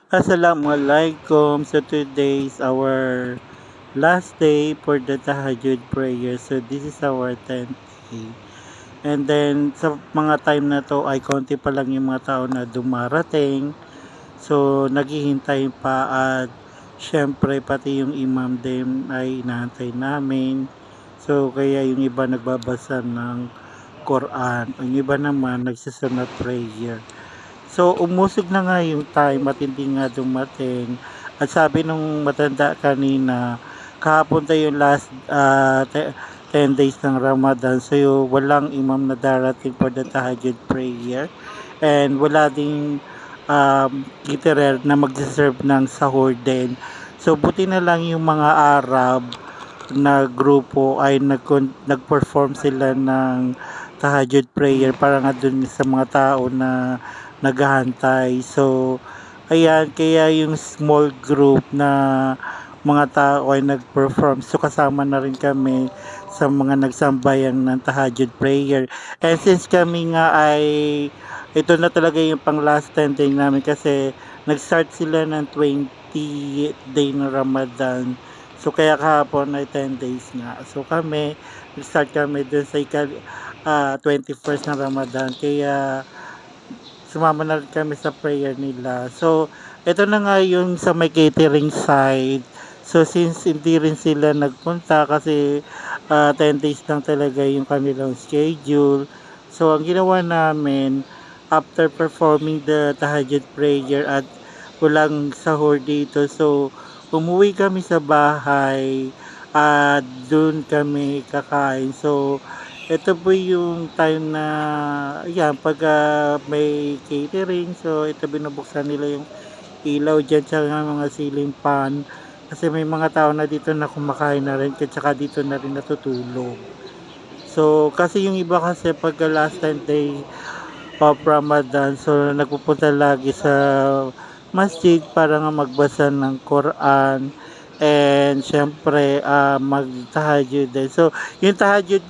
Assalamualaikum. So today is our last day for the Tahajjud prayer. So this is our 10th day. And then sa mga time na to ay konti pa lang yung mga tao na dumarating. So naghihintay pa at syempre pati yung imam din ay inaantay namin. So kaya yung iba nagbabasa ng Quran. Yung iba naman nagsasanat prayer. So, umusog na nga yung time at hindi nga dumating. At sabi nung matanda kanina, kahapon tayo yung last 10 days ng Ramadan. So, walang imam na darating for the Tahajjud prayer. And wala ding caterer na magsaserve ng sahur din. So, buti na lang yung mga Arab na grupo ay nag-perform sila ng Tahajjud prayer para nga dun sa mga tao na naghahantay. So, ayan, kaya yung small group na mga tao ay nag-perform. So, kasama na rin kami sa mga nagsambayan ng Tahajjud prayer. And since kami nga ay, ito na talaga yung pang last 10 day namin kasi nag-start sila ng 20 day ng Ramadan. So, kaya kahapon ay 10 days nga. So, nag-start kami dun sa 21st ng Ramadan. Kaya, sumama na rin kami sa prayer nila. So, ito na nga yung sa may catering side. So, since hindi rin sila nagpunta kasi 10 days lang talaga yung kanilang schedule. So, ang ginawa namin, after performing the Tahajjud prayer at walang sahur dito, so, umuwi kami sa bahay at doon kami kakain. So, ito po yung time na, yan, pag may catering, so ito binubuksan nila yung ilaw dyan, tsaka mga ceiling fan. Kasi may mga tao na dito na kumakain na rin, at saka dito na rin natutulog. So, kasi yung iba kasi pag last 10 day of Ramadan, so nagpupunta lagi sa masjid para nga magbasa ng Quran and syempre mag-tahajjud din. So, yung tahajjud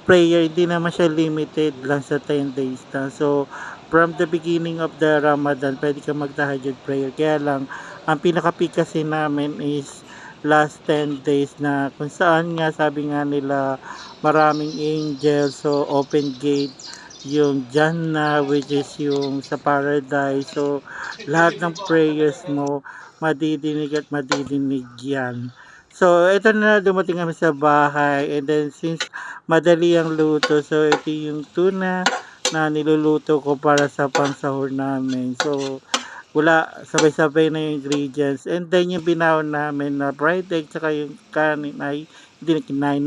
prayer, hindi naman siya limited lang sa 10 days na. So, from the beginning of the Ramadan, pwede ka mag-tahajjud prayer. Kaya lang, ang pinaka-peak kasi namin is last 10 days na kung saan nga sabi nga nila maraming angels, so open gate yung Jannah, which is yung sa paradise. So, lahat ng prayers mo, madidinig at madidinig yan. So, ito na dumating kami sa bahay and then since madali ang luto, so ito yung tuna na niluluto ko para sa pansahur namin. So, wala, sabay-sabay na yung ingredients. And then yung binawon namin na fried egg, tsaka yung kanin ay hindi na kinain